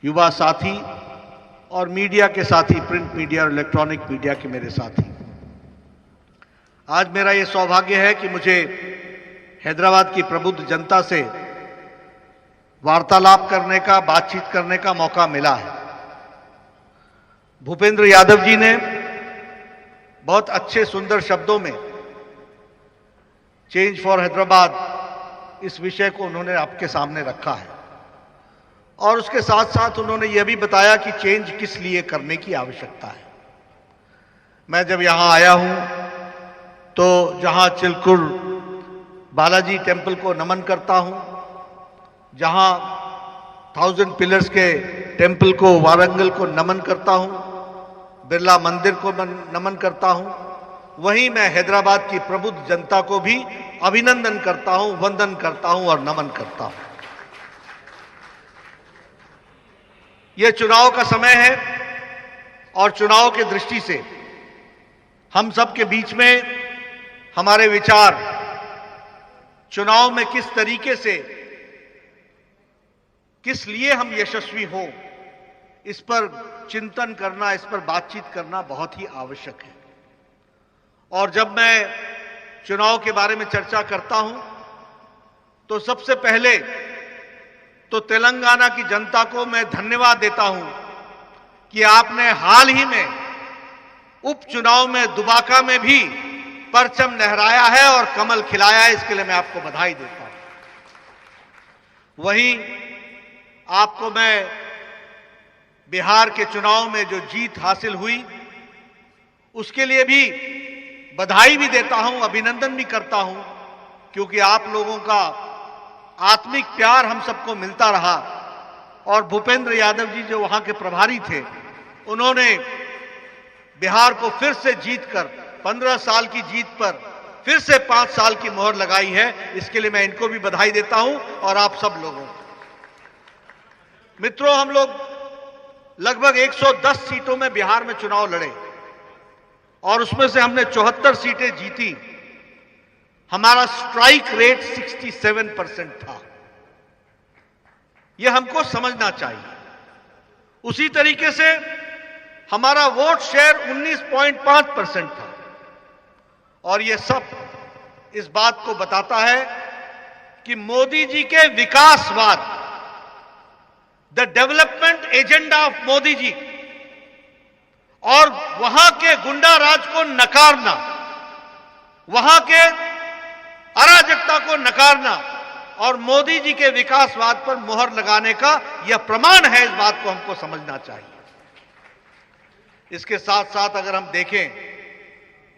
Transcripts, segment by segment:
युवा साथी और मीडिया के साथी, प्रिंट मीडिया और इलेक्ट्रॉनिक मीडिया के मेरे साथी, आज मेरा यह सौभाग्य है कि मुझे हैदराबाद की प्रबुद्ध जनता से वार्तालाप करने का, बातचीत करने का मौका मिला है। भूपेंद्र यादव जी ने बहुत अच्छे सुंदर शब्दों में चेंज फॉर हैदराबाद इस विषय को उन्होंने आपके सामने रखा है और उसके साथ साथ उन्होंने यह भी बताया कि चेंज किस लिए करने की आवश्यकता है। मैं जब यहां आया हूं तो जहां चिलकुर बालाजी टेम्पल को नमन करता हूं, जहां 1000 पिलर्स के टेम्पल को, वारंगल को नमन करता हूं, बिरला मंदिर को नमन करता हूं, वहीं मैं हैदराबाद की प्रबुद्ध जनता को भी अभिनंदन करता हूं, वंदन करता हूं और नमन करता हूं। यह चुनाव का समय है और चुनाव की दृष्टि से हम सब के बीच में हमारे विचार चुनाव में किस तरीके से, किस लिए हम यशस्वी हो, इस पर चिंतन करना, इस पर बातचीत करना बहुत ही आवश्यक है। और जब मैं चुनाव के बारे में चर्चा करता हूं तो सबसे पहले तो तेलंगाना की जनता को मैं धन्यवाद देता हूं कि आपने हाल ही में उपचुनाव में दुबाका में भी परचम लहराया है और कमल खिलाया है, इसके लिए मैं आपको बधाई देता हूं। वहीं आपको मैं बिहार के चुनाव में जो जीत हासिल हुई उसके लिए भी बधाई भी देता हूं, अभिनंदन भी करता हूं, क्योंकि आप लोगों का आत्मिक प्यार हम सबको मिलता रहा और भूपेंद्र यादव जी जो वहां के प्रभारी थे, उन्होंने बिहार को फिर से जीतकर 15 साल की जीत पर फिर से 5 साल की मोहर लगाई है। इसके लिए मैं इनको भी बधाई देता हूं और आप सब लोगों को। मित्रों, हम लोग लगभग 110 सीटों में बिहार में चुनाव लड़े और उसमें से हमने 74 सीटें जीती। हमारा स्ट्राइक रेट 67% था। यह हमको समझना चाहिए। उसी तरीके से हमारा वोट शेयर 19.5% था और यह सब इस बात को बताता है कि मोदी जी के विकासवाद, the development agenda of Modi ji और वहां के गुंडा राज को नकारना, वहां के अराजकता को नकारना और मोदी जी के विकासवाद पर मोहर लगाने का यह प्रमाण है। इस बात को हमको समझना चाहिए। इसके साथ साथ अगर हम देखें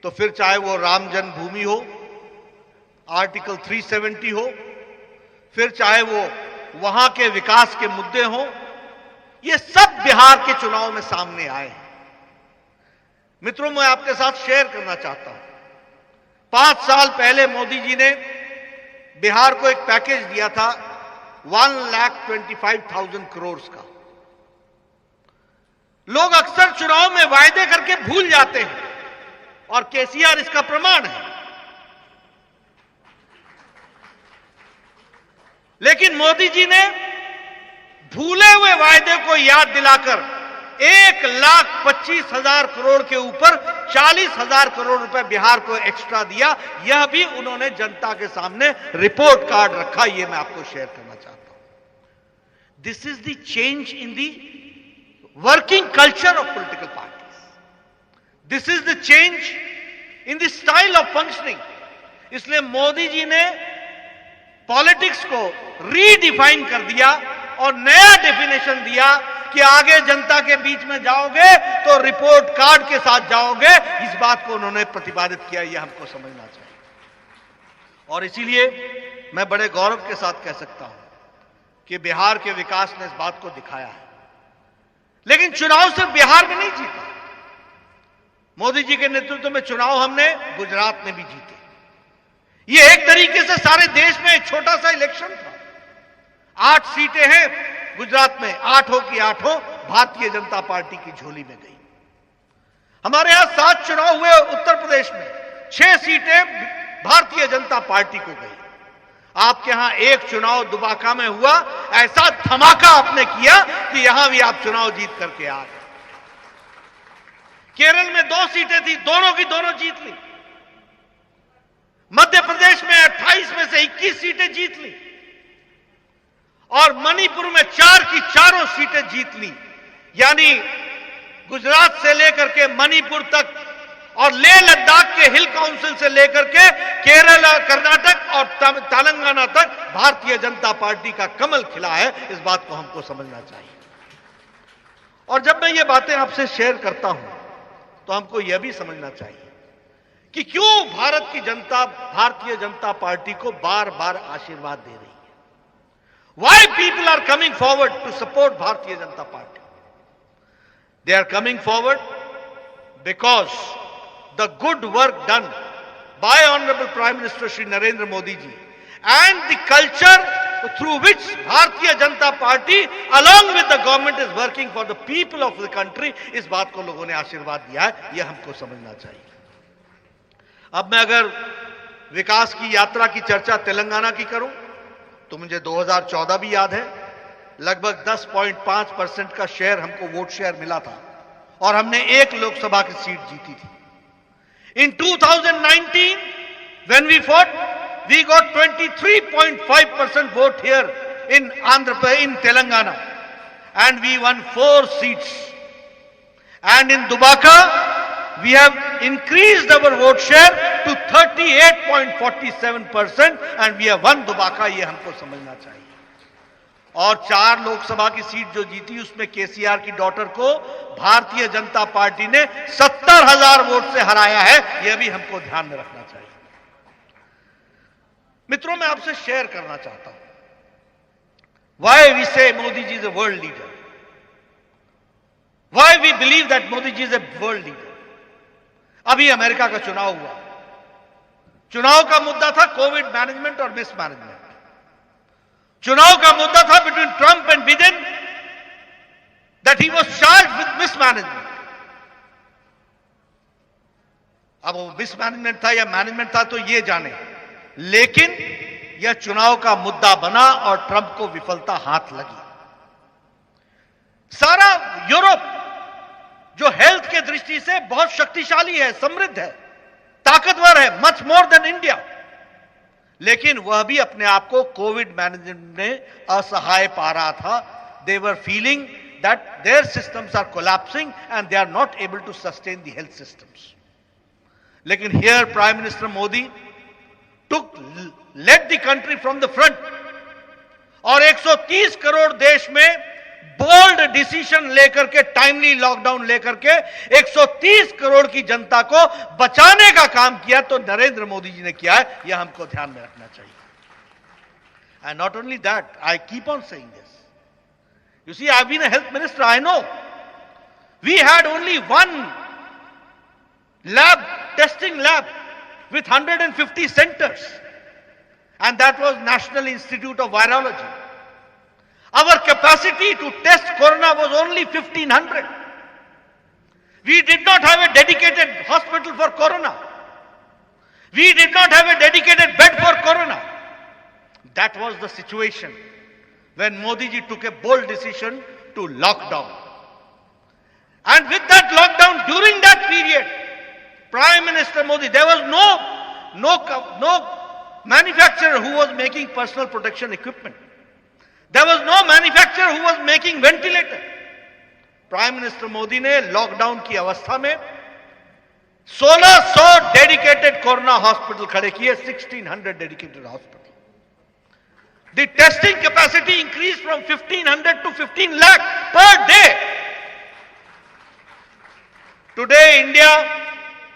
तो फिर चाहे वो राम जन्मभूमि हो, आर्टिकल 370 हो, फिर चाहे वो वहां के विकास के मुद्दे हो, ये सब बिहार के चुनाव में सामने आए हैं। मित्रों, मैं आपके साथ शेयर करना चाहता हूं। 5 साल पहले मोदी जी ने बिहार को एक पैकेज दिया था 1,25,000 करोड़ का। लोग अक्सर चुनाव में वायदे करके भूल जाते हैं और केसीआर इसका प्रमाण है। लेकिन मोदी जी ने भूले हुए वायदे को याद दिलाकर 1,25,000 करोड़ के ऊपर 40,000 करोड़ रुपए बिहार को एक्स्ट्रा दिया। यह भी उन्होंने जनता के सामने रिपोर्ट कार्ड रखा। यह मैं आपको शेयर करना चाहता हूं। This is the change in the working culture of political parties. This is the change in the style of functioning. इसलिए मोदी जी ने पॉलिटिक्स को रीडिफाइन कर दिया और नया डेफिनेशन दिया कि आगे जनता के बीच में जाओगे तो रिपोर्ट कार्ड के साथ जाओगे। इस बात को उन्होंने प्रतिपादित किया। यह हमको समझना चाहिए और इसीलिए मैं बड़े गौरव के साथ कह सकता हूं कि बिहार के विकास ने इस बात को दिखाया है। लेकिन चुनाव सिर्फ बिहार में नहीं जीता। मोदी जी के नेतृत्व में चुनाव हमने गुजरात में भी जीते। यह एक तरीके से सारे देश में एक छोटा सा इलेक्शन था। 8 सीटें हैं गुजरात में, 8 की 8 भारतीय जनता पार्टी की झोली में गई। हमारे यहां 7 चुनाव हुए उत्तर प्रदेश में, 6 सीटें भारतीय जनता पार्टी को गई। आपके यहां एक चुनाव दुबाका में हुआ, ऐसा धमाका आपने किया कि यहां भी आप चुनाव जीत करके आ गए। केरल में 2 सीटें थी, दोनों की दोनों जीत ली। मध्य प्रदेश में 28 में से 21 सीटें जीत ली और मणिपुर में 4 की चारों सीटें जीत ली। यानी गुजरात से लेकर के मणिपुर तक और लेह लद्दाख के हिल काउंसिल से लेकर के केरल, कर्नाटक और तेलंगाना तक भारतीय जनता पार्टी का कमल खिला है। इस बात को हमको समझना चाहिए। और जब मैं ये बातें आपसे शेयर करता हूं तो हमको यह भी समझना चाहिए कि क्यों भारत की जनता भारतीय जनता पार्टी को बार बार आशीर्वाद दे रही है। Why people are coming forward to support Bharatiya Janata Party? They are coming forward because the good work done by Honorable Prime Minister Shri Narendra Modi ji and the culture through which Bharatiya Janata Party along with the government is working for the people of the country, इस बात को लोगों ने आशीर्वाद दिया है। यह हमको समझना चाहिए। अब मैं अगर विकास की यात्रा की चर्चा तेलंगाना की करूं तो मुझे 2014 भी याद है। लगभग 10.5% का शेयर हमको वोट शेयर मिला था और हमने 1 लोकसभा की सीट जीती थी। In 2019, when we fought, we got 23.5% vote here in Andhra Pradesh, in Telangana, and we won 4 seats. And in Dubaka, we have increased our vote share to 38.47%, and we have won Dubaka. ये हमको समझना चाहिए। और 4 लोकसभा की seat जो जीती उसमें केसीआर की डॉटर को भारतीय जनता पार्टी ने 70,000 वोट से हराया है। यह भी हमको ध्यान में रखना चाहिए। मित्रों, मैं आपसे शेयर करना चाहता हूं why we say Modi ji is a world leader, why we believe that Modi ji is a world leader. अभी अमेरिका का चुनाव हुआ। चुनाव का मुद्दा था कोविड मैनेजमेंट और मिसमैनेजमेंट। चुनाव का मुद्दा था between Trump and Biden that he was charged with mismanagement. अब वो मिसमैनेजमेंट था या मैनेजमेंट था तो ये जाने, लेकिन यह चुनाव का मुद्दा बना और ट्रंप को विफलता हाथ लगी। सारा यूरोप जो हेल्थ के दृष्टि से बहुत शक्तिशाली है, समृद्ध है, ताकतवर है, मच मोर देन इंडिया, लेकिन वह भी अपने आप को कोविड मैनेजमेंट में असहाय पा रहा था। They were feeling that their systems are collapsing and they are not able to sustain the health systems. लेकिन here prime minister Modi led the country from the front और 130 करोड़ देश में बोल्ड डिसीजन लेकर के, टाइमली लॉकडाउन लेकर के 130 करोड़ की जनता को बचाने का काम किया तो नरेंद्र मोदी जी ने किया है। यह हमको ध्यान में रखना चाहिए। And not only that, I keep on saying this. You see, I have been a health minister, I know we had only 1 lab, testing lab with 150 centers, and that was National Institute of Virology. Our capacity to test corona was only 1,500. We did not have a dedicated hospital for corona. We did not have a dedicated bed for corona. That was the situation when Modi ji took a bold decision to lock down. And with that lockdown, during that period, Prime Minister Modi, there was no manufacturer who was making personal protection equipment. There was no manufacturer who was making ventilator. Prime Minister Modi ने lockdown की अवस्था में 1600 dedicated corona hospital खड़े किए, 1600 dedicated hospital. The testing capacity increased from 1,500 to 15 lakh per day. Today, India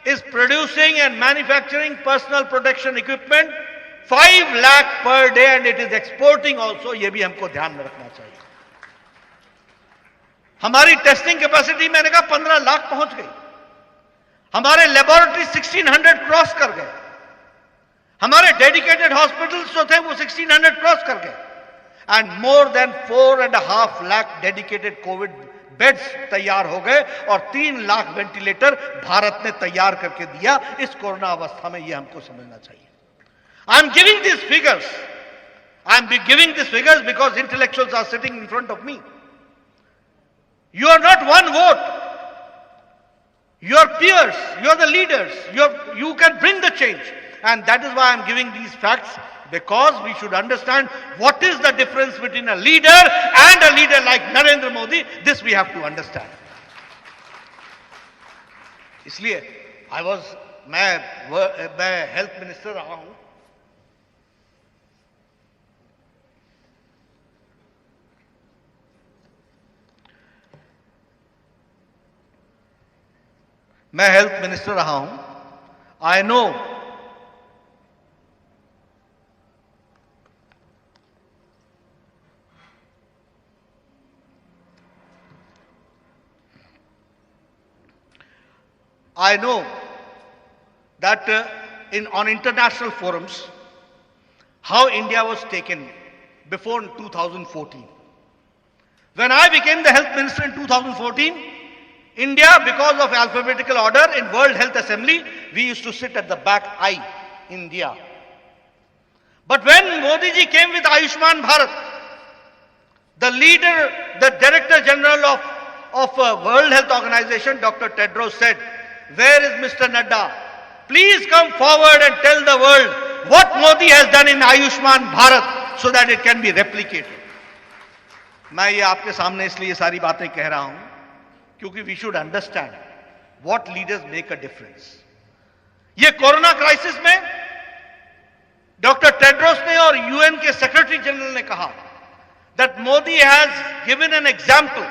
is producing and manufacturing personal protection equipment 5 lakh per day and it is exporting also. ये भी हमको ध्यान में रखना चाहिए. हमारी टेस्टिंग कैपेसिटी मैंने कहा 15 लाख पहुंच गई. हमारे लेबोरेटरी 1600 क्रॉस कर गए. हमारे डेडिकेटेड हॉस्पिटल्स जो थे वो 1600 क्रॉस कर गए. And more than 4.5 lakh dedicated Covid beds तैयार हो गए और 3 लाख वेंटिलेटर भारत ने तैयार करके दिया इस कोरोना अवस्था में. यह हमको समझना चाहिए. I am giving this figures I'm giving these figures because intellectuals are sitting in front of me. You are not one vote. You are peers. You are the leaders. You can bring the change. And that is why I'm giving these facts, because we should understand what is the difference between a leader and a leader like Narendra Modi. This we have to understand. इसलिए मैं health minister रहा हूं. मैं health minister रहा हूं. I know that on international forums, how India was taken before 2014. When I became the health minister in 2014, India, because of alphabetical order in World Health Assembly, we used to sit at the back, India. But when Modi ji came with Ayushman Bharat, the leader, the Director General of World Health Organization, Dr. Tedros said, "Where is Mr. Nadda? Please come forward and tell the world what Modi has done in Ayushman Bharat so that it can be replicated." मैं ये आपके सामने इसलिए सारी बातें कह रहा हूं क्योंकि we should understand what leaders make a difference. ये कोरोना क्राइसिस में डॉक्टर टेड्रोस ने और यूएन के सेक्रेटरी जनरल ने कहा that Modi has given an example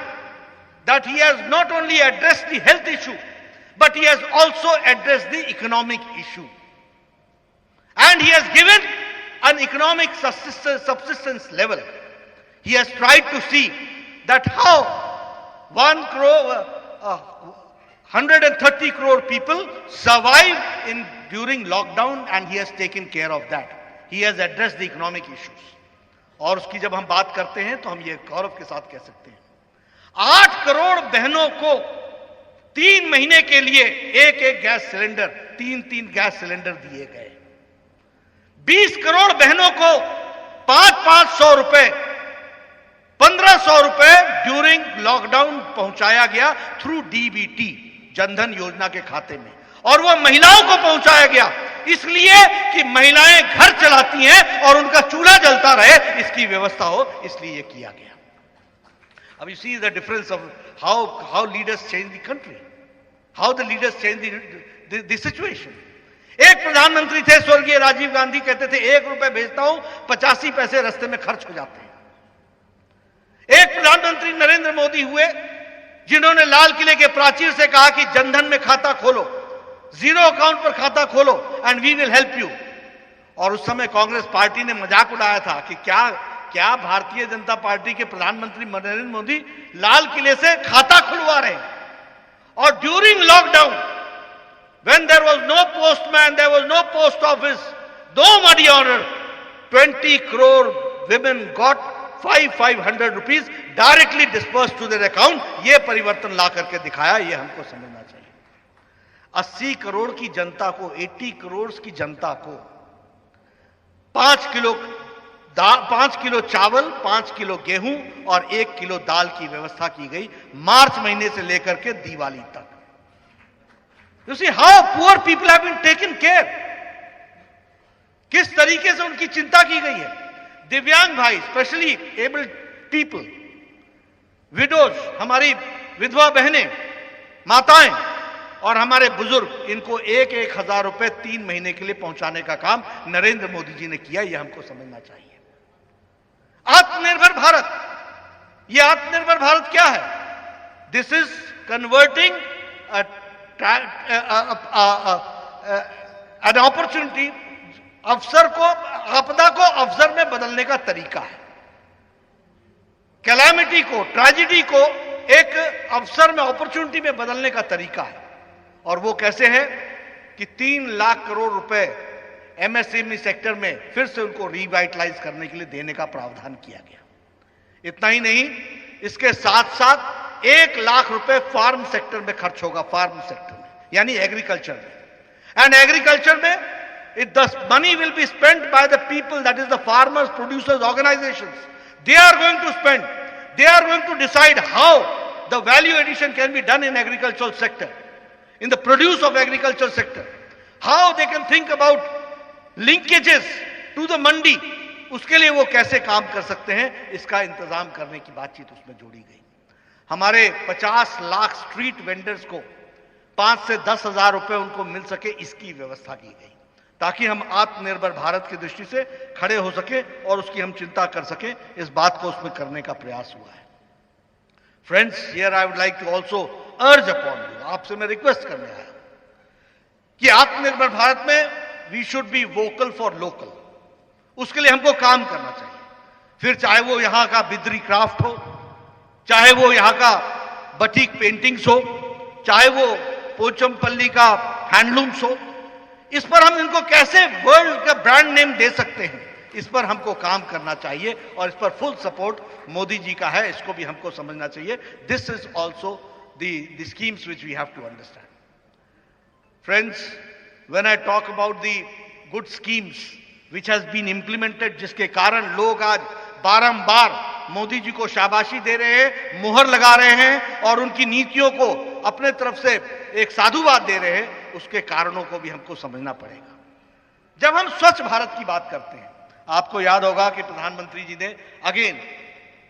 that he has not only addressed the health issue, but he has also addressed the economic issue. And he has given an economic subsistence level. He has tried to see that how 130 crore people survived during lockdown, and he has taken care of that. He has addressed the economic issues. और उसकी जब हम बात करते हैं तो हम ये गौरव के साथ कह सकते हैं 8 करोड़ बहनों को 3 महीने के लिए एक गैस सिलेंडर, 3 गैस सिलेंडर दिए गए. 20 करोड़ बहनों को 500 रुपए, 1500 रुपए ड्यूरिंग लॉकडाउन पहुंचाया गया थ्रू डीबीटी, जनधन योजना के खाते में. और वो महिलाओं को पहुंचाया गया इसलिए कि महिलाएं घर चलाती हैं और उनका चूल्हा जलता रहे, इसकी व्यवस्था हो, इसलिए ये किया गया. अब you see the difference of how leaders change the country, how the leaders change the situation. एक प्रधानमंत्री थे स्वर्गीय राजीव गांधी, कहते थे 1 रुपए भेजता हूं 85 पैसे रास्ते में खर्च हो जाते हैं. एक प्रधानमंत्री नरेंद्र मोदी हुए जिन्होंने लाल किले के प्राचीर से कहा कि जनधन में खाता खोलो, जीरो अकाउंट पर खाता खोलो and we will help you. और उस समय कांग्रेस पार्टी ने मजाक उड़ाया था कि क्या भारतीय जनता पार्टी के प्रधानमंत्री नरेंद्र मोदी लाल किले से खाता खुलवा रहे हैं. और during lockdown when there was no postman, there was no post office, no money order, 20 crore women got 500 rupees directly disperse to their account. ये परिवर्तन ला करके दिखाया, ये हमको समझना चाहिए. 80 करोड़ की जनता को, 80 करोड़ की जनता को 5 किलो चावल, 5 किलो गेहूं और 1 किलो दाल की व्यवस्था की गई मार्च महीने से लेकर के दिवाली तक. You see how poor people have been taken care. किस तरीके से उनकी चिंता की गई है. दिव्यांग भाई, स्पेशली एबल्ड पीपल, विडोज, हमारी विधवा बहनें, माताएं और हमारे बुजुर्ग, इनको 1,000 रुपए 3 महीने के लिए पहुंचाने का काम नरेंद्र मोदी जी ने किया. यह हमको समझना चाहिए. आत्मनिर्भर भारत, यह आत्मनिर्भर भारत क्या है? This is converting an opportunity. आपदा को अवसर में बदलने का तरीका है. कैलामिटी को, ट्रेजेडी को एक अवसर में, अपॉर्चुनिटी में बदलने का तरीका है. और वो कैसे है कि 3 लाख करोड़ रुपए एमएसएमई सेक्टर में फिर से उनको रिवाइटलाइज करने के लिए देने का प्रावधान किया गया. इतना ही नहीं, इसके साथ साथ 1 लाख रुपए फार्म सेक्टर में खर्च होगा, फार्म सेक्टर में, यानी एग्रीकल्चर में. एंड एग्रीकल्चर में the money will be spent by the people, that is the farmers, producers, organizations. They are going to spend. They are going to decide how the value addition can be done in agricultural sector, in the produce of agriculture sector. How they can think about linkages to the mandi. उसके लिए वो कैसे काम कर सकते हैं, इसका इंतजाम करने की बातचीत उसमें जोड़ी गई। हमारे 50 लाख स्ट्रीट वेंडर्स को 5 से 10 हजार रुपए उनको मिल सके, इसकी व्यवस्था की गई ताकि हम आत्मनिर्भर भारत की दृष्टि से खड़े हो सके और उसकी हम चिंता कर सके। इस बात को उसमें करने का प्रयास हुआ है। Friends, here I would like to also urge upon you, आपसे मैं रिक्वेस्ट करने आया कि आत्मनिर्भर भारत में we should be vocal for local. उसके लिए हमको काम करना चाहिए। फिर चाहे वो यहां का बिद्री क्राफ्ट हो, चाहे वो यहां का बटीक पेंटिंग्स हो, चाहे वो पोचमपल्ली का हैंडलूम्स हो, इस पर हम इनको कैसे वर्ल्ड का ब्रांड नेम दे सकते हैं, इस पर हमको काम करना चाहिए और इस पर फुल सपोर्ट मोदी जी का है, इसको भी हमको समझना चाहिए। This is also the schemes which we have to understand. Friends, when I talk about the good schemes which has been implemented, जिसके कारण लोग आज बारंबार मोदी जी को शाबाशी दे रहे हैं, मुहर लगा रहे हैं और उनकी नीतियों को अपने तरफ से एक साधुवाद दे रहे हैं, उसके कारणों को भी हमको समझना पड़ेगा। जब हम स्वच्छ भारत की बात करते हैं, आपको याद होगा कि प्रधानमंत्री जी ने अगेन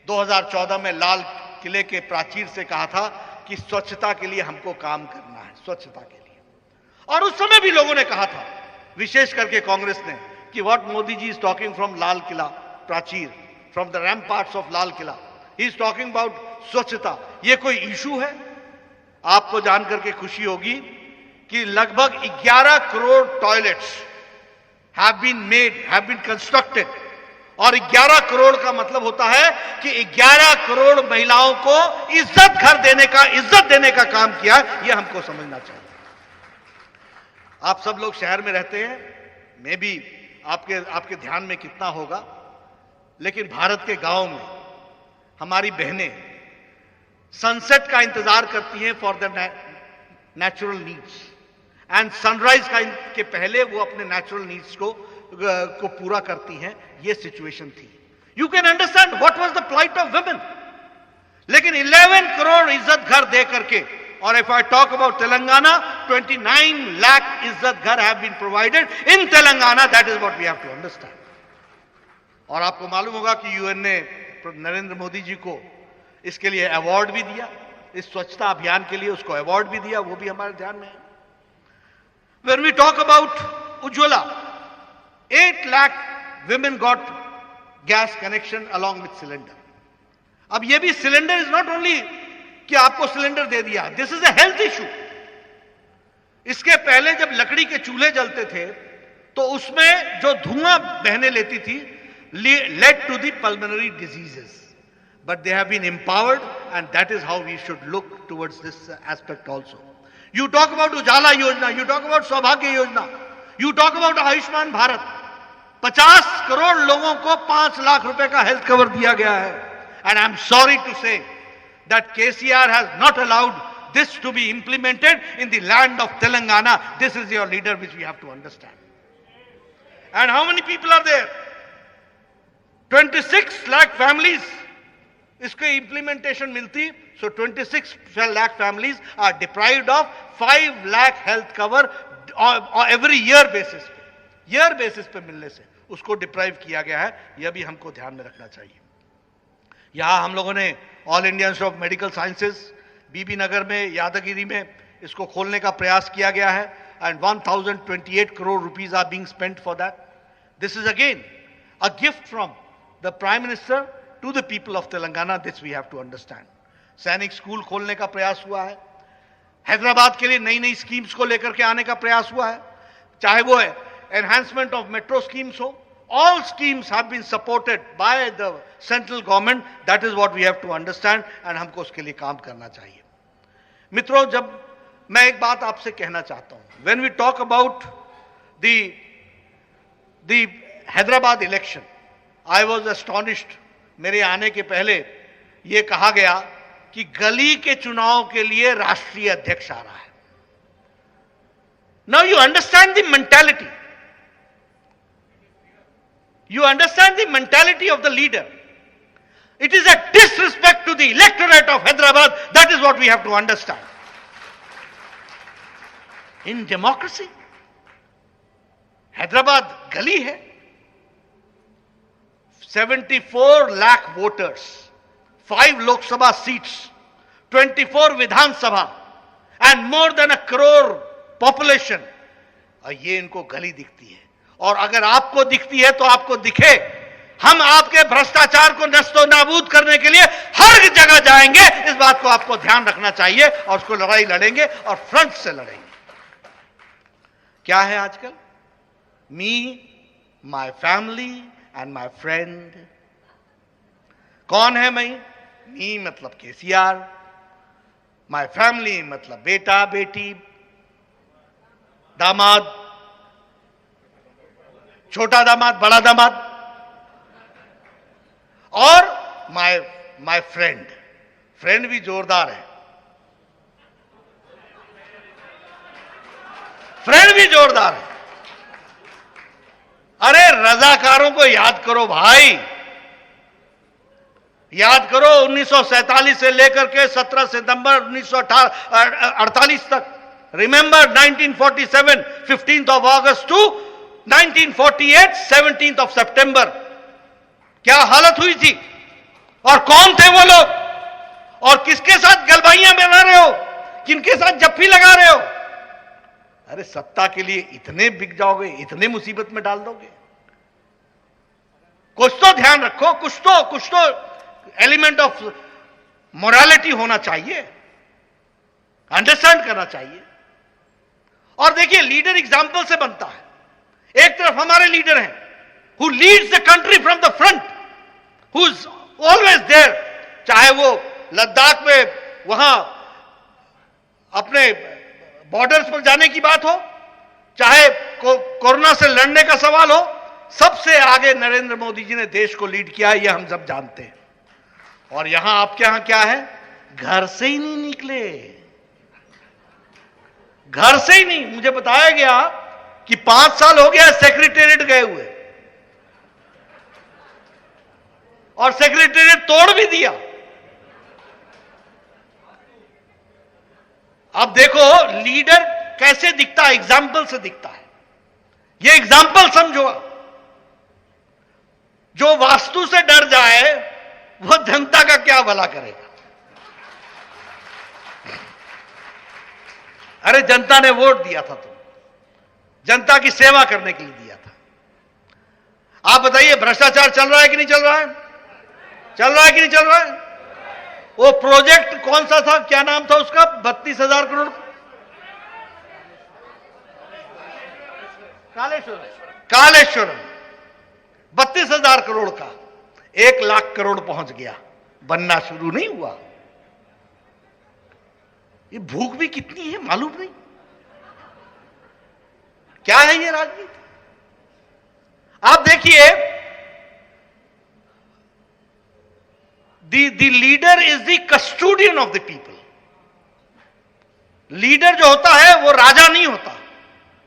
2014 में लाल किले के प्राचीर से कहा था कि स्वच्छता के लिए हमको काम करना है, स्वच्छता के लिए। और उस समय भी लोगों ने कहा था, विशेष करके कांग्रेस ने, कि what Modi ji is talking from Lal Qila प्राचीर, from the ramparts of Lal Qila, he is talking about स्वच्छता। ये कोई इशू है? आपको जानकर के खुशी होगी कि लगभग 11 crore toilets have been made, have been constructed. और 11 करोड़ का मतलब होता है कि 11 करोड़ महिलाओं को इज्जत देने का काम किया। यह हमको समझना चाहिए। आप सब लोग शहर में रहते हैं, मैं भी आपके ध्यान में कितना होगा, लेकिन भारत के गांव में हमारी बहनें सनसेट का इंतजार करती हैं for the natural needs, and sunrise के पहले वो अपने नेचुरल नीड्स को पूरा करती हैं। ये सिचुएशन थी। You can understand what was the plight of women. लेकिन 11 करोड़ इज्जत घर दे करके, और if I talk about Telangana, 29 lakh इज्जत घर have been provided in Telangana. That is what we have to understand. और आपको मालूम होगा कि यूएन ने नरेंद्र मोदी जी को इसके लिए अवार्ड भी दिया, इस स्वच्छता अभियान के लिए उसको अवार्ड भी दिया, वो भी हमारे ध्यान में है। When we talk about Ujjwala, 8 lakh women got gas connection along with cylinder. अब ये भी सिलेंडर इज नॉट ओनली कि आपको सिलेंडर दे दिया, this is a health issue. इसके पहले जब लकड़ी के चूल्हे जलते थे तो उसमें जो धुआं बहने लेती थी led to the pulmonary diseases, but they have been empowered, and that is how we should look towards this aspect also. You talk about Ujala Yojana, you talk about Saubhagya Yojana, you talk about Ayushman Bharat. 50 crore लोगों को 5 लाख रुपए का health cover दिया गया है, and I'm sorry to say that KCR has not allowed this to be implemented in the land of Telangana. This is your leader, which we have to understand. And how many people are there? 26 lakh families इसके implementation मिलती, so 26 lakh families are deprived of 5 lakh health cover every year basis पे मिलने से उसको deprive किया गया है। यह भी हमको ध्यान में रखना चाहिए। यहां हम लोगों ने All India Institute of Medical Sciences Bibi Nagar में, यादगिरी में इसको खोलने का प्रयास किया गया है, and 1028 crore rupees are being spent for that. This is again a gift from the prime minister to the people of Telangana. This we have to understand. सैनिक स्कूल खोलने का प्रयास हुआ है, हैदराबाद के लिए नई नई स्कीम्स को लेकर के आने का प्रयास हुआ है, चाहे वो है enhancement of metro schemes ho, all schemes have been supported by the central government. That is what we have to understand, and हमको उसके लिए काम करना चाहिए। मित्रों, जब मैं एक बात आपसे कहना चाहता हूं, when we talk about the Hyderabad election, I was astonished। मेरे आने के पहले यह कहा गया कि गली के चुनाव के लिए राष्ट्रीय अध्यक्ष आ रहा है। Now you understand the mentality. You understand the mentality of the leader. It is a disrespect to the electorate of Hyderabad. That is what we have to understand. In democracy, Hyderabad gali hai. 74 lakh voters, 5 Lok Sabha seats, 24 Vidhan Sabha, and more than a crore population. और ये इनको गली दिखती है. और अगर आपको दिखती है तो आपको दिखे. हम आपके भ्रष्टाचार को नस्तो नाबूद करने के लिए हर जगह जाएंगे. इस बात को आपको ध्यान रखना चाहिए और उसको लड़ाई लड़ेंगे और फ्रंट से लड़ेंगे. क्या है आजकल? Me, my family and my friend. कौन है मैं? मी मतलब केसीआर, माय फैमिली मतलब बेटा बेटी, दामाद, छोटा दामाद, बड़ा दामाद, और माय फ्रेंड. फ्रेंड भी जोरदार है. फ्रेंड भी जोरदार है. अरे रजाकारों को याद करो भाई. याद करो 1947 से लेकर के 17 सितंबर 1948 तक. Remember 1947 15th of August to 1948 17th of September. क्या हालत हुई थी और कौन थे वो लोग और किसके साथ गलबाइयां बना रहे हो, किनके साथ जप्फी लगा रहे हो? अरे सत्ता के लिए इतने बिक जाओगे, इतने मुसीबत में डाल दोगे. कुछ तो ध्यान रखो, कुछ तो एलिमेंट ऑफ मोरालिटी होना चाहिए, अंडरस्टैंड करना चाहिए. और देखिए लीडर एग्जाम्पल से बनता है. एक तरफ हमारे लीडर हैं who leads the country from the front, who's always there. चाहे वो लद्दाख में वहां अपने बॉर्डर्स पर जाने की बात हो, चाहे कोरोना से लड़ने का सवाल हो, सबसे आगे नरेंद्र मोदी जी ने देश को लीड किया है, ये हम सब जानते हैं. और यहां आपके यहां क्या है? घर से ही नहीं निकले. घर से ही नहीं. मुझे बताया गया कि 5 साल हो गया सेक्रेटेरिएट गए हुए और सेक्रेटेरिएट तोड़ भी दिया. अब देखो लीडर कैसे दिखता है, एग्जाम्पल से दिखता है. ये एग्जाम्पल समझो. जो वास्तु से डर जाए वो जनता का क्या भला करेगा? अरे जनता ने वोट दिया था, तुम जनता की सेवा करने के लिए दिया था. आप बताइए भ्रष्टाचार चल रहा है कि नहीं चल रहा है? चल रहा है कि नहीं चल रहा है? वो प्रोजेक्ट कौन सा था, क्या नाम था उसका? 32,000 करोड़. कालेश्वरम 32,000 करोड़ का 1 लाख करोड़ पहुंच गया. बनना शुरू नहीं हुआ. ये भूख भी कितनी है मालूम नहीं. क्या है ये राजनीति? आप देखिए, the leader is the custodian of the people. Leader जो होता है वो राजा नहीं होता,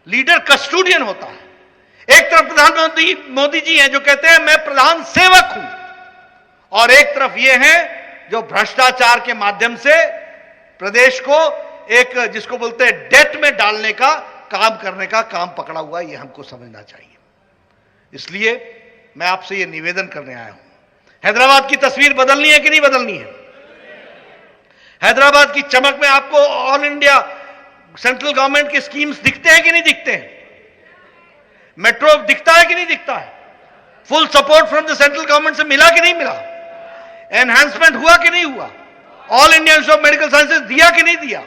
लीडर कस्टोडियन होता है. एक तरफ प्रधानमंत्री मोदी जी हैं जो कहते हैं मैं प्रधान सेवक हूं, और एक तरफ ये हैं जो भ्रष्टाचार के माध्यम से प्रदेश को एक जिसको बोलते हैं डेट में डालने का काम करने का काम पकड़ा हुआ है. ये हमको समझना चाहिए. इसलिए मैं आपसे ये निवेदन करने आया हूं. हैदराबाद की तस्वीर बदलनी है कि नहीं बदलनी है? हैदराबाद की चमक में आपको ऑल इंडिया सेंट्रल गवर्नमेंट के स्कीम्स दिखते हैं कि नहीं दिखते हैं? मेट्रो दिखता है कि नहीं दिखता है? Full support from the central government से मिला कि नहीं मिला? एनहांसमेंट हुआ कि नहीं हुआ? All India Institute of Medical sciences दिया कि नहीं दिया?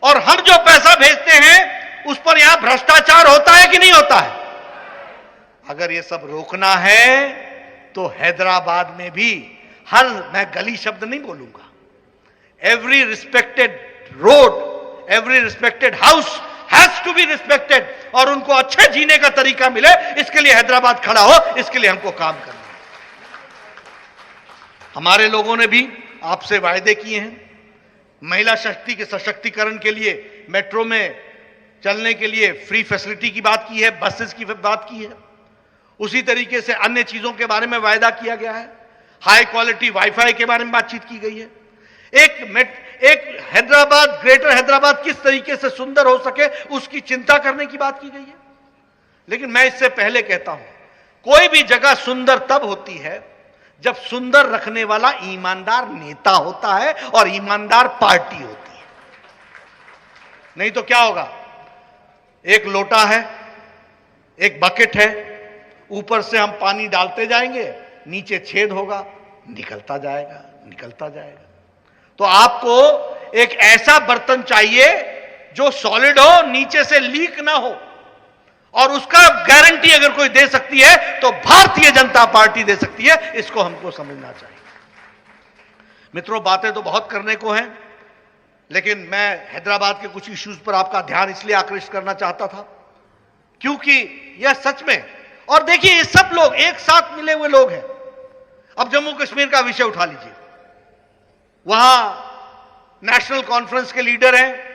और हम जो पैसा भेजते हैं उस पर यहां भ्रष्टाचार होता है कि नहीं होता है? अगर ये सब रोकना है तो हैदराबाद में भी मैं गली शब्द नहीं बोलूंगा. Every respected road, every respected house has to be respected, और उनको अच्छे जीने का तरीका मिले, इसके लिए हैदराबाद खड़ा हो, इसके लिए हमको काम करना है. हमारे लोगों ने भी आपसे वायदे किए हैं. महिला शक्ति के सशक्तिकरण के लिए मेट्रो में चलने के लिए फ्री फैसिलिटी की बात की है, बसेस की बात की है. उसी तरीके से अन्य चीजों के बारे में वायदा किया गया है। हाई क्वालिटी वाईफाई के बारे में बातचीत की गई है। एक हैदराबाद, ग्रेटर हैदराबाद किस तरीके से सुंदर हो सके उसकी चिंता करने की बात की गई है। लेकिन मैं इससे पहले कहता हूं, कोई भी जगह सुंदर तब होती है जब सुंदर रखने वाला ईमानदार नेता होता है और ईमानदार पार्टी होती है। नहीं तो क्या होगा, एक लोटा है, एक बकेट है, ऊपर से हम पानी डालते जाएंगे, नीचे छेद होगा, निकलता जाएगा निकलता जाएगा। तो आपको एक ऐसा बर्तन चाहिए जो सॉलिड हो, नीचे से लीक ना हो, और उसका गारंटी अगर कोई दे सकती है तो भारतीय जनता पार्टी दे सकती है। इसको हमको समझना चाहिए। मित्रों, बातें तो बहुत करने को हैं, लेकिन मैं हैदराबाद के कुछ इश्यूज पर आपका ध्यान इसलिए आकृष्ट करना चाहता था क्योंकि यह सच में, और देखिए ये सब लोग एक साथ मिले हुए लोग हैं। अब जम्मू कश्मीर का विषय उठा लीजिए, वहां नेशनल कॉन्फ्रेंस के लीडर हैं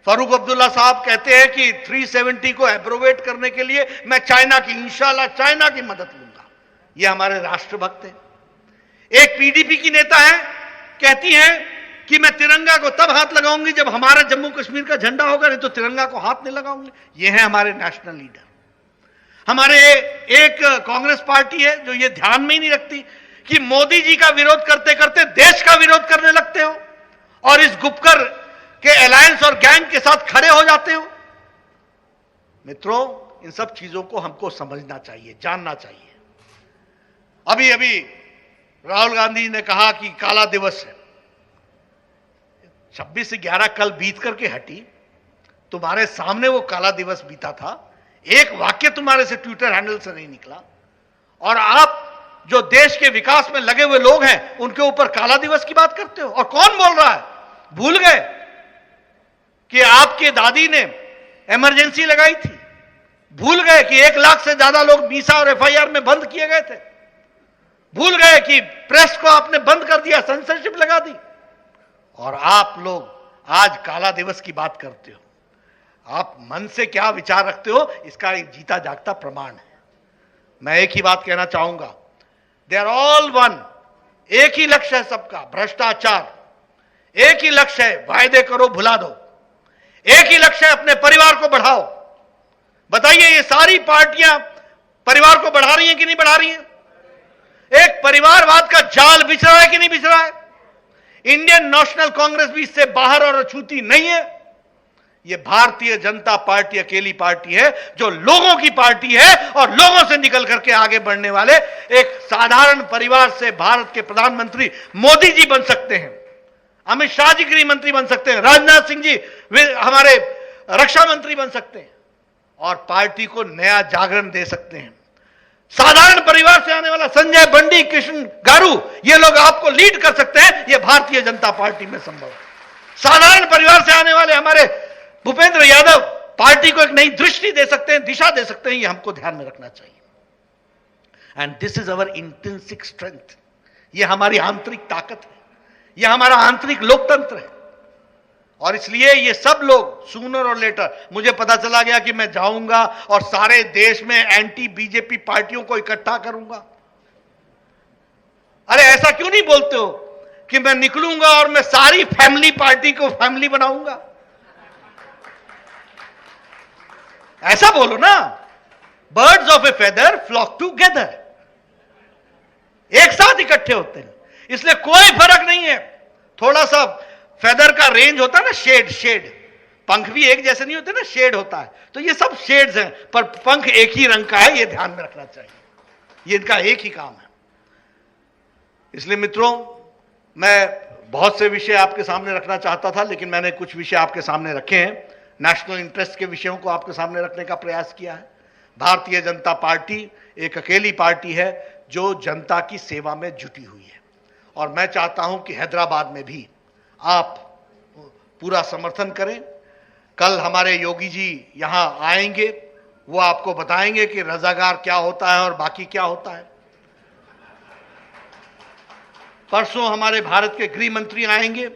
फारूक अब्दुल्ला साहब, कहते हैं कि 370 को एप्रोवेट करने के लिए मैं चाइना की, इंशाल्लाह चाइना की मदद लूंगा। ये हमारे राष्ट्रभक्त हैं। एक पीडीपी की नेता है, कहती हैं कि मैं तिरंगा को तब हाथ लगाऊंगी जब हमारा जम्मू कश्मीर का झंडा होगा, नहीं तो तिरंगा को हाथ नहीं लगाऊंगी। ये है हमारे नेशनल लीडर। हमारे एक कांग्रेस पार्टी है जो ये ध्यान में ही नहीं रखती कि मोदी जी का विरोध करते करते देश का विरोध करने लगते हो और इस गुपकर के अलायंस और गैंग के साथ खड़े हो जाते हो। मित्रों, इन सब चीजों को हमको समझना चाहिए, जानना चाहिए। अभी अभी राहुल गांधी ने कहा कि काला दिवस है। 26/11 कल बीत करके हटी, तुम्हारे सामने वो काला दिवस बीता था, एक वाक्य तुम्हारे से ट्विटर हैंडल से नहीं निकला, और आप जो देश के विकास में लगे हुए लोग हैं उनके ऊपर काला दिवस की बात करते हो। और कौन बोल रहा है? भूल गए कि आपके दादी ने इमरजेंसी लगाई थी? भूल गए कि 1 लाख से ज्यादा लोग मीसा और एफआईआर में बंद किए गए थे? भूल गए कि प्रेस को आपने बंद कर दिया, सेंसरशिप लगा दी? और आप लोग आज काला दिवस की बात करते हो। आप मन से क्या विचार रखते हो, इसका एक जीता जागता प्रमाण है। मैं एक ही बात कहना चाहूंगा, दे आर ऑल वन। एक ही लक्ष्य है सबका, भ्रष्टाचार। एक ही लक्ष्य है, वायदे करो भुला दो। एक ही लक्ष्य है, अपने परिवार को बढ़ाओ। बताइए, ये सारी पार्टियां परिवार को बढ़ा रही हैं कि नहीं बढ़ा रही हैं? एक परिवारवाद का जाल बिछ रहा है कि नहीं बिछ रहा है? इंडियन नेशनल कांग्रेस भी इससे बाहर और अछूती नहीं है। यह भारतीय जनता पार्टी अकेली पार्टी है जो लोगों की पार्टी है, और लोगों से निकल करके आगे बढ़ने वाले एक साधारण परिवार से भारत के प्रधानमंत्री मोदी जी बन सकते हैं, अमित शाह जी गृह मंत्री बन सकते हैं, राजनाथ सिंह जी हमारे रक्षा मंत्री बन सकते हैं, और पार्टी को नया जागरण दे सकते हैं। साधारण परिवार से आने वाला संजय बंडी, कृष्ण गारू, ये लोग आपको लीड कर सकते हैं। यह भारतीय जनता पार्टी में संभव है। साधारण परिवार से आने वाले हमारे भूपेंद्र यादव पार्टी को एक नई दृष्टि दे सकते हैं, दिशा दे सकते हैं। यह हमको ध्यान में रखना चाहिए। And this is our intrinsic strength. यह हमारी आंतरिक ताकत है, यह हमारा आंतरिक लोकतंत्र है। और इसलिए ये सब लोग सूनर और लेटर, मुझे पता चला गया कि मैं जाऊंगा और सारे देश में एंटी बीजेपी पार्टियों को इकट्ठा करूंगा। अरे ऐसा क्यों नहीं बोलते हो कि मैं निकलूंगा और मैं सारी फैमिली पार्टी को फैमिली बनाऊंगा? ऐसा बोलो ना। Birds of a feather flock together. एक साथ इकट्ठे होते हैं, इसलिए कोई फर्क नहीं है। थोड़ा सा फेदर का रेंज होता है ना, शेड। पंख भी एक जैसे नहीं होते ना, शेड होता है। तो ये सब शेड्स हैं, पर पंख एक ही रंग का है, ये ध्यान में रखना चाहिए। ये इनका एक ही काम है। इसलिए मित्रों, मैं बहुत से विषय आपके सामने रखना चाहता था, लेकिन मैंने कुछ विषय आपके सामने रखे हैं। नेशनल इंटरेस्ट के विषयों को आपके सामने रखने का प्रयास किया है। भारतीय जनता पार्टी एक अकेली पार्टी है जो जनता की सेवा में जुटी हुई है, और मैं चाहता हूं कि हैदराबाद में भी आप पूरा समर्थन करें। कल हमारे योगी जी यहां आएंगे, वो आपको बताएंगे कि रजाकार क्या होता है और बाकी क्या होता है। परसों हमारे भारत के गृह मंत्री आएंगे,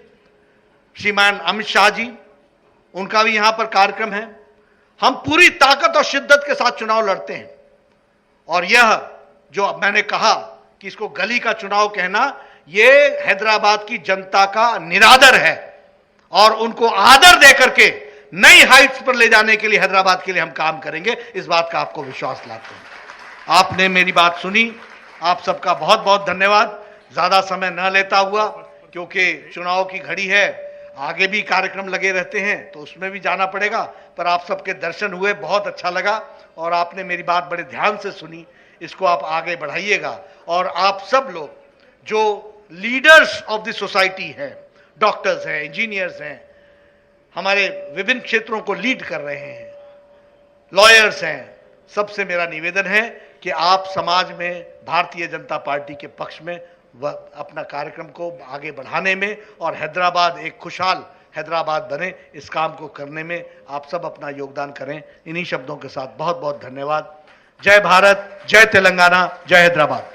श्रीमान अमित शाह जी, उनका भी यहां पर कार्यक्रम है। हम पूरी ताकत और शिद्दत के साथ चुनाव लड़ते हैं, और यह जो मैंने कहा कि इसको गली का चुनाव कहना, ये हैदराबाद की जनता का निरादर है और उनको आदर देकर के नई हाइट्स पर ले जाने के लिए हैदराबाद के लिए हम काम करेंगे। इस बात का आपको विश्वास दिलाता हूं। आपने मेरी बात सुनी, आप सबका बहुत बहुत धन्यवाद। ज्यादा समय न लेता हुआ, क्योंकि चुनाव की घड़ी है, आगे भी कार्यक्रम लगे रहते हैं तो उसमें भी जाना पड़ेगा, पर आप सबके दर्शन हुए, बहुत अच्छा लगा और आपने मेरी बात बड़े ध्यान से सुनी। इसको आप आगे बढ़ाइएगा और आप सब लोग जो लीडर्स ऑफ द सोसाइटी हैं, डॉक्टर्स हैं, इंजीनियर्स हैं, हमारे विभिन्न क्षेत्रों को लीड कर रहे हैं, लॉयर्स हैं, सबसे मेरा निवेदन है कि आप समाज में भारतीय जनता पार्टी के पक्ष में अपना कार्यक्रम को आगे बढ़ाने में और हैदराबाद एक खुशहाल हैदराबाद बने, इस काम को करने में आप सब अपना योगदान करें। इन्हीं शब्दों के साथ बहुत बहुत धन्यवाद। जय भारत, जय तेलंगाना, जय हैदराबाद।